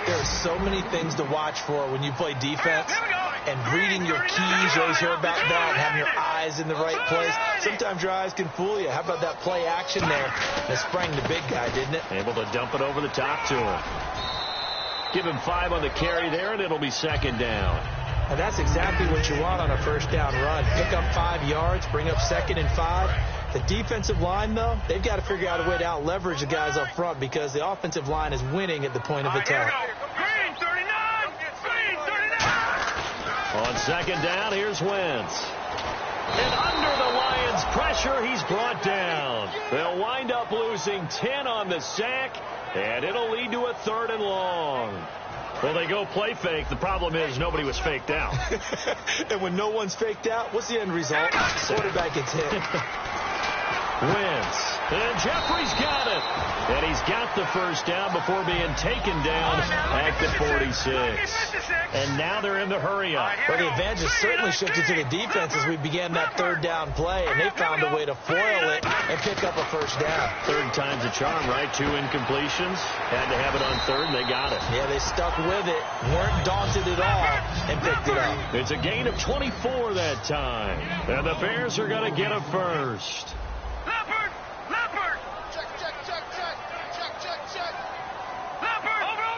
[SPEAKER 5] There are so many things to watch for when you play defense. And reading your keys, you always hear about that, having your eyes in the right place. Sometimes your eyes can fool you. How about that play action there? That sprang the big guy, didn't it?
[SPEAKER 2] Able to dump it over the top to him. Give him 5 on the carry there, and it'll be second down.
[SPEAKER 5] And that's exactly what you want on a first down run. Pick up 5 yards, bring up 2nd and 5. The defensive line, though, they've got to figure out a way to out-leverage the guys up front because the offensive line is winning at the point of attack.
[SPEAKER 4] Green 39! Green 39!
[SPEAKER 2] On second down, here's Wentz. And under the Lions' pressure, he's brought down. They'll wind up losing 10 on the sack, and it'll lead to a 3rd and long. Well, they go play fake. The problem is nobody was faked out.
[SPEAKER 5] And when no one's faked out, what's the end result? Quarterback gets hit.
[SPEAKER 2] Wentz. And Jeffrey's got it. And he's got the first down before being taken down at the 46. And now they're in the hurry-up.
[SPEAKER 5] Well, the advantage has certainly shifted to the defense as we began that 3rd down play, and they found a way to foil it and pick up a first down.
[SPEAKER 2] 3rd time's a charm, right? 2 incompletions. Had to have it on 3rd, and they got it.
[SPEAKER 5] Yeah, they stuck with it, weren't daunted at all, and picked it up.
[SPEAKER 2] It's a gain of 24 that time. And the Bears are going to get a first.
[SPEAKER 4] Leopard! Leopard! Check, check, check, check. Check, check, check. Leopard! Over!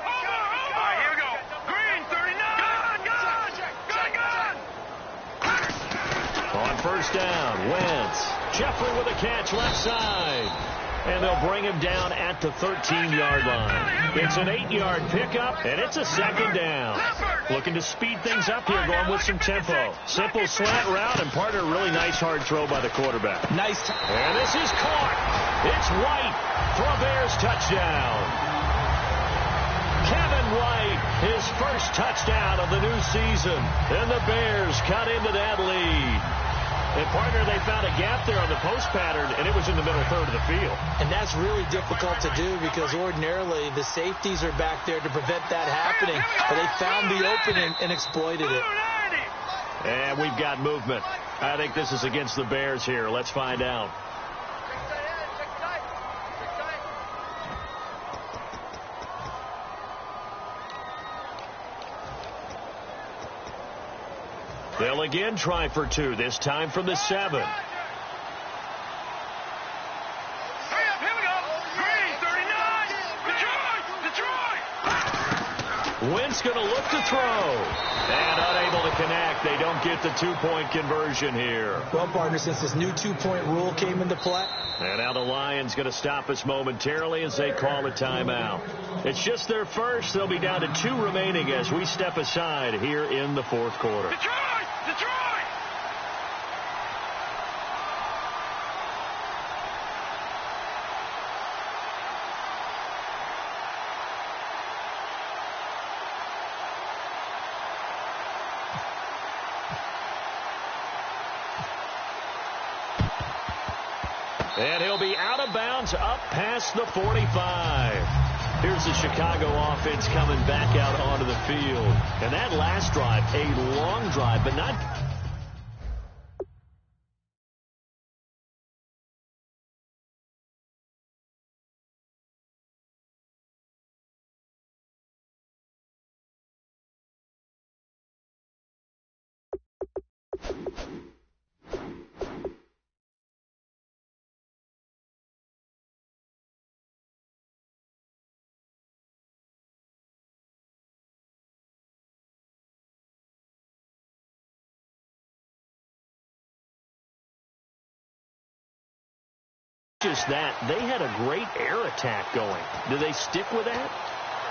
[SPEAKER 4] All right, here we go. Green 39! Gun!
[SPEAKER 2] On first down, Wentz. Jeffrey with a catch left side. And they'll bring him down at the 13-yard line. It's an 8-yard pickup, and it's a second down. Looking to speed things up here, going with some tempo. Simple slant route, and part of a really nice hard throw by the quarterback.
[SPEAKER 5] Nice.
[SPEAKER 2] And this is caught. It's White for a Bears touchdown. Kevin White, his first touchdown of the new season. And the Bears cut into that lead. And, partner, they found a gap there on the post pattern, and it was in the middle 3rd of the field.
[SPEAKER 5] And that's really difficult to do because ordinarily the safeties are back there to prevent that happening. But they found the opening and exploited it.
[SPEAKER 2] And we've got movement. I think this is against the Bears here. Let's find out. They'll again try for 2, this time from the 7.
[SPEAKER 4] Hurry up, here we go. Green 39! Detroit!
[SPEAKER 2] Wentz going to look to throw. And unable to connect. They don't get the 2-point conversion here.
[SPEAKER 5] Well, partner, since this new 2-point rule came into play.
[SPEAKER 2] And now the Lions going to stop us momentarily as they call a timeout. It's just their first. They'll be down to 2 remaining as we step aside here in the 4th quarter.
[SPEAKER 4] Detroit! Detroit!
[SPEAKER 2] And he'll be out of bounds up past the 45. Here's the Chicago offense coming back out onto the field. And that last drive, a long drive, but not... Just that, they had a great air attack going. Do they stick with that?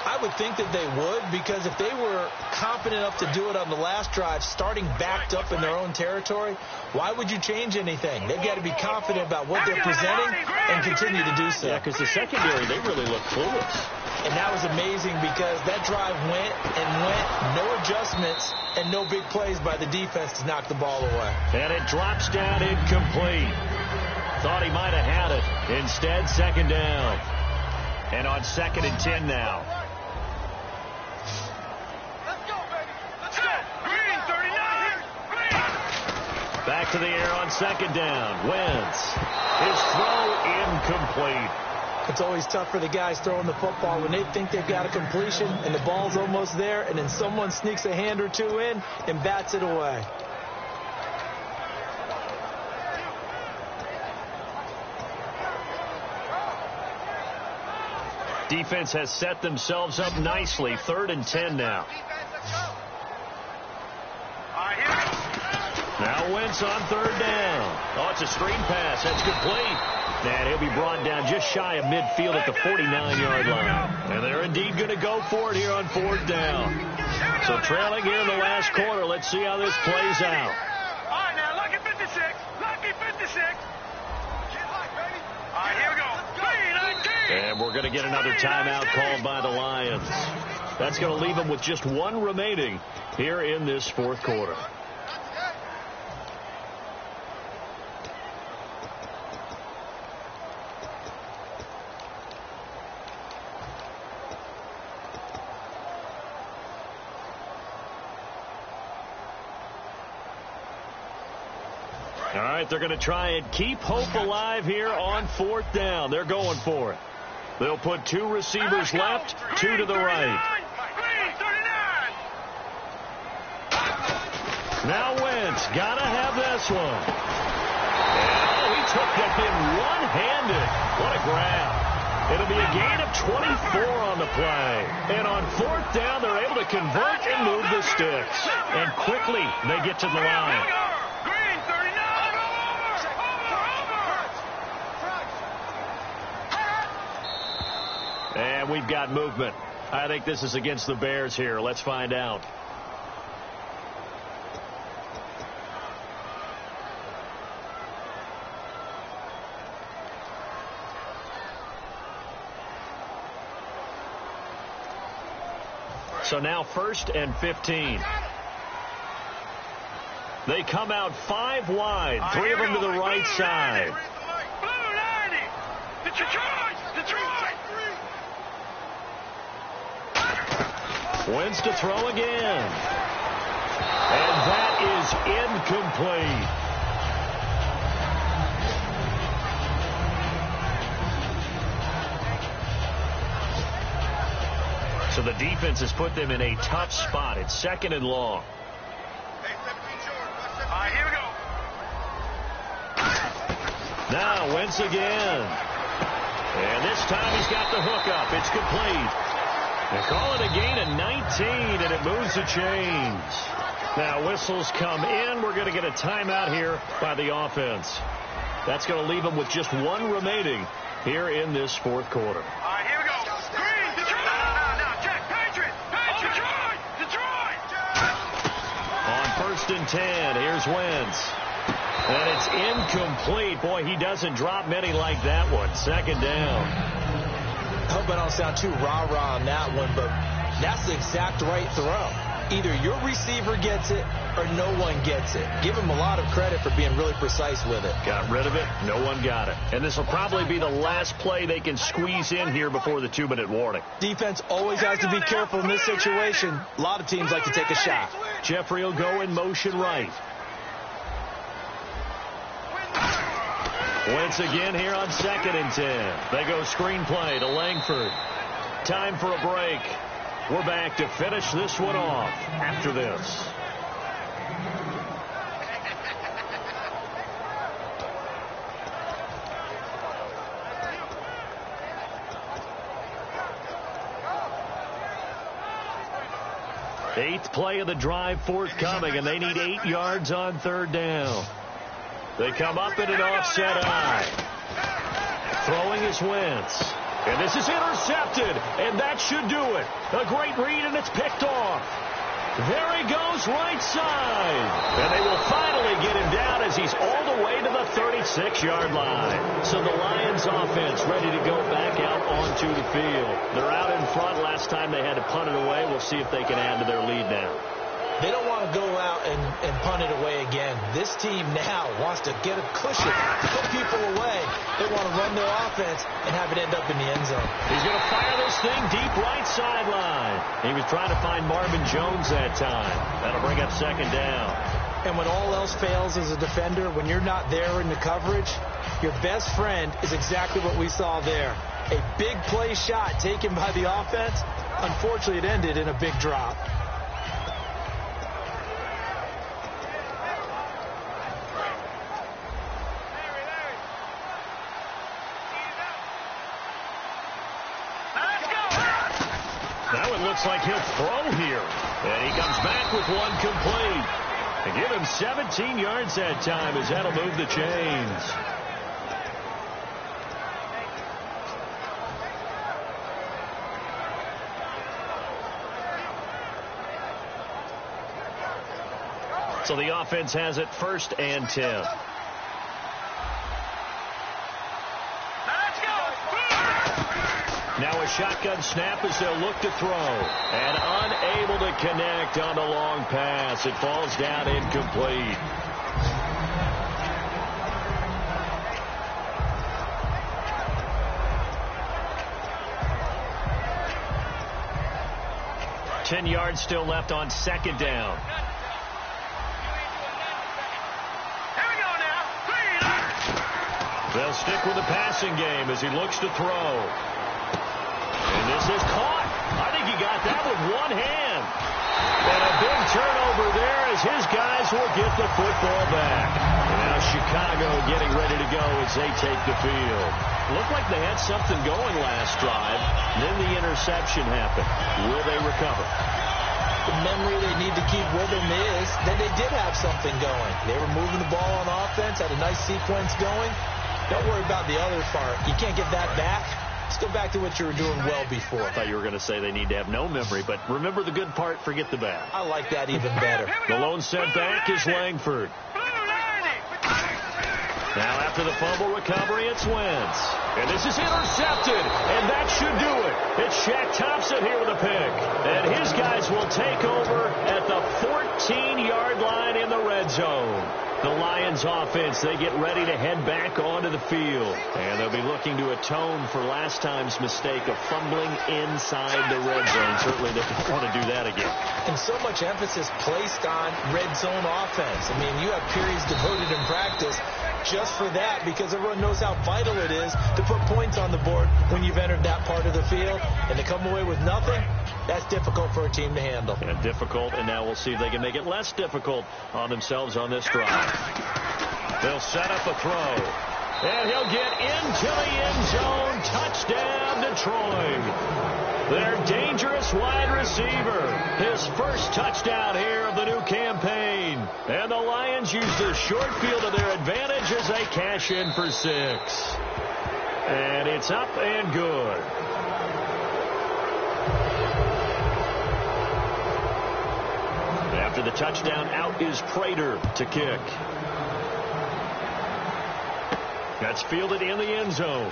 [SPEAKER 5] I would think that they would, because if they were confident enough to do it on the last drive, starting backed up in their own territory, why would you change anything? They've got to be confident about what they're presenting and continue to do so.
[SPEAKER 2] Yeah, because the secondary, they really look clueless.
[SPEAKER 5] And that was amazing because that drive went and went, no adjustments, and no big plays by the defense to knock the ball away.
[SPEAKER 2] And it drops down incomplete. Thought he might have had it. Instead, second down. And on 2nd and 10 now.
[SPEAKER 4] Let's go, baby. Let's go. Green, 39. Green.
[SPEAKER 2] Back to the air on 2nd down. Wentz. His throw incomplete.
[SPEAKER 5] It's always tough for the guys throwing the football when they think they've got a completion and the ball's almost there, and then someone sneaks a hand or two in and bats it away.
[SPEAKER 2] Defense has set themselves up nicely. 3rd and 10 now. Now Wentz on 3rd down. Oh, it's a screen pass. That's complete. And he'll be brought down just shy of midfield at the 49-yard line. And they're indeed going to go for it here on 4th down. So trailing here in the last quarter. Let's see how this plays out.
[SPEAKER 4] All right, now, lucky 56. Lucky 56. All right, here we go. 3-19.
[SPEAKER 2] And we're going to get another timeout called by the Lions. That's going to leave them with just one remaining here in this 4th quarter. All right, they're going to try and keep hope alive here on 4th down. They're going for it. They'll put 2 receivers left, 2 to the right. Now Wentz, got to have this one. And he took that in one-handed. What a grab. It'll be a gain of 24 on the play. And on 4th down, they're able to convert and move the sticks. And quickly, they get to the line. And we've got movement. I think this is against the Bears here. Let's find out. So now 1st and 15. They come out 5 wide. 3 of them to the right side. Wentz to throw again. And that is incomplete. So the defense has put them in a tough spot. It's 2nd and long.
[SPEAKER 4] All right, here we go.
[SPEAKER 2] Now Wentz again. And this time he's got the hook up. It's complete. They call it a gain of 19, and it moves the chains. Now whistles come in. We're going to get a timeout here by the offense. That's going to leave them with just 1 remaining here in this 4th quarter.
[SPEAKER 4] All right, here we go. Green, Detroit. No, Jack, Patriot. Detroit.
[SPEAKER 2] On 1st and 10, here's Wentz. And it's incomplete. Boy, he doesn't drop many like that one. 2nd down.
[SPEAKER 5] I hope I don't sound too rah-rah on that one, but that's the exact right throw. Either your receiver gets it or no one gets it. Give him a lot of credit for being really precise with it.
[SPEAKER 2] Got rid of it. No one got it. And this will probably be the last play they can squeeze in here before the 2-minute warning.
[SPEAKER 5] Defense always has to be careful in this situation. A lot of teams like to take a shot.
[SPEAKER 2] Jeffrey will go in motion right. Wentz again here on 2nd and 10. They go screen play to Langford. Time for a break. We're back to finish this one off after this. Eighth play of the drive forthcoming, and they need 8 yards on 3rd down. They come up in an offset eye. Throwing is Wentz. And this is intercepted, and that should do it. A great read, and it's picked off. There he goes, right side. And they will finally get him down as he's all the way to the 36-yard line. So the Lions offense ready to go back out onto the field. They're out in front. Last time they had to punt it away. We'll see if they can add to their lead now.
[SPEAKER 5] They don't want to go out and punt it away again. This team now wants to get a cushion, put people away. They want to run their offense and have it end up in the end zone.
[SPEAKER 2] He's going to fire this thing deep right sideline. He was trying to find Marvin Jones that time. That'll bring up second down.
[SPEAKER 5] And when all else fails as a defender, when you're not there in the coverage, your best friend is exactly what we saw there. A big play shot taken by the offense. Unfortunately, it ended in a big drop.
[SPEAKER 2] Now it looks like he'll throw here. And he comes back with one complete. And give him 17 yards that time as that'll move the chains. So the offense has it 1st and 10. Now a shotgun snap as they'll look to throw. And unable to connect on the long pass. It falls down incomplete. Ten yards still left on second down. They'll stick with the passing game as he looks to throw. And this is caught. I think he got that with one hand. And a big turnover there as his guys will get the football back. And now Chicago getting ready to go as they take the field. Looked like they had something going last drive. Then the interception happened. Will they recover?
[SPEAKER 5] The memory they need to keep with them is that they did have something going. They were moving the ball on offense, had a nice sequence going. Don't worry about the other part. You can't get that back. Let's go back to what you were doing well before.
[SPEAKER 2] I thought you were going to say they need to have no memory, but remember the good part, forget the bad.
[SPEAKER 5] I like that even better.
[SPEAKER 2] The lone sent back is Langford. Now after the fumble recovery, it's Wentz. And this is intercepted, and that should do it. It's Shaq Thompson here with a pick. And his guys will take over at the 14-yard line in the red zone. The Lions offense, they get ready to head back onto the field. And they'll be looking to atone for last time's mistake of fumbling inside the red zone. Certainly they don't want to do that again.
[SPEAKER 5] And so much emphasis placed on red zone offense. I mean, you have periods devoted in practice just for that because everyone knows how vital it is to put points on the board when you've entered that part of the field. And to come away with nothing, that's difficult for a team to handle.
[SPEAKER 2] And difficult, and now we'll see if they can make it less difficult on themselves on this drive. They'll set up a throw. And he'll get into the end zone. Touchdown, Detroit. Their dangerous wide receiver. His first touchdown here of the new campaign. And the Lions use the short field to their advantage as they cash in for 6. And it's up and good. After the touchdown, out is Prater to kick. That's fielded in the end zone.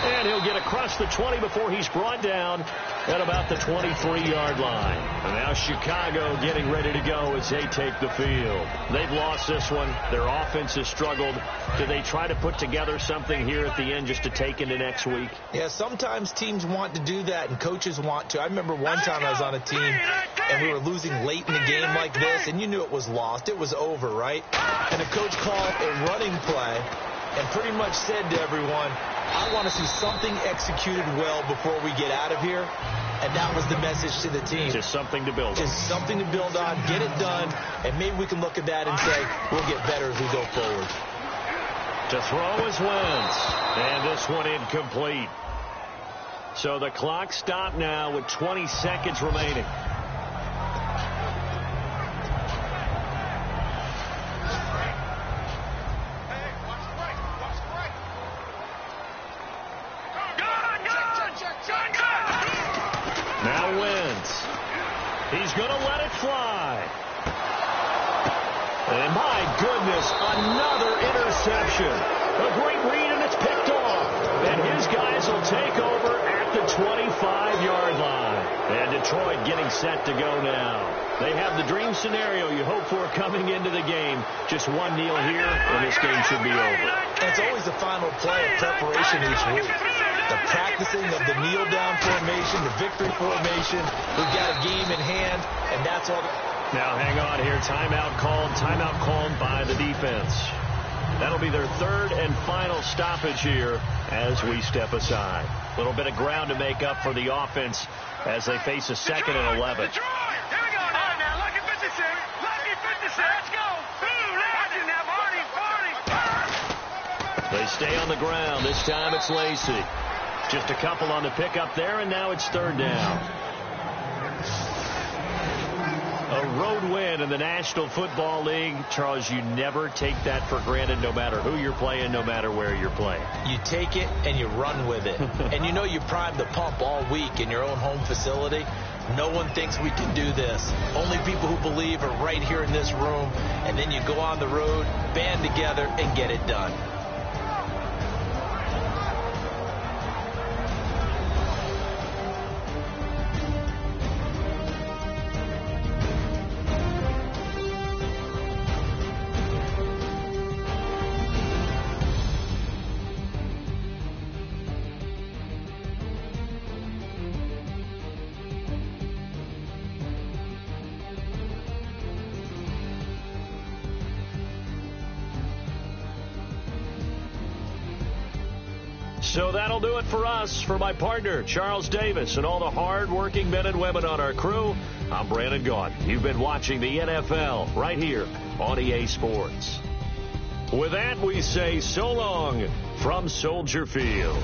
[SPEAKER 2] And he'll get across the 20 before he's brought down at about the 23-yard line. And now Chicago getting ready to go as they take the field. They've lost this one. Their offense has struggled. Do they try to put together something here at the end just to take into next week?
[SPEAKER 5] Yeah, sometimes teams want to do that and coaches want to. I remember one time I was on a team and we were losing late in the game like this, and you knew it was lost. It was over, right? And the coach called a running play and pretty much said to everyone, I want to see something executed well before we get out of here. And that was the message to the team.
[SPEAKER 2] Just something to build on.
[SPEAKER 5] Just something to build on, get it done, and maybe we can look at that and say, we'll get better as we go forward.
[SPEAKER 2] To throw is Wentz. And this one incomplete. So the clock stopped now with 20 seconds remaining. Now Wentz. He's going to let it fly. And my goodness, another interception. A great read, and it's picked off. And his guys will take over at the 25-yard line. And Detroit getting set to go now. They have the dream scenario you hope for coming into the game. Just one kneel here, and this game should be over.
[SPEAKER 5] It's always the final play of preparation each week. The practicing of the kneel-down formation, the victory formation. We've got a game in hand, and that's all.
[SPEAKER 2] Now hang on here. Timeout called by the defense. That'll be their third and final stoppage here as we step aside. A little bit of ground to make up for the offense as they face a 2nd and 11.
[SPEAKER 4] Detroit! Here we go now. Now, lucky 56. Lucky 56. Let's go. Watching now, Marty.
[SPEAKER 2] They stay on the ground. This time it's Lacey. Just a couple on the pickup there, and now it's 3rd down. A road win in the National Football League. Charles, you never take that for granted, no matter who you're playing, no matter where you're playing.
[SPEAKER 5] You take it and you run with it. And you know you primed the pump all week in your own home facility. No one thinks we can do this. Only people who believe are right here in this room. And then you go on the road, band together, and get it done.
[SPEAKER 2] So that'll do it for us. For my partner, Charles Davis, and all the hard-working men and women on our crew, I'm Brandon Gaudin. You've been watching the NFL right here on EA Sports. With that, we say so long from Soldier Field.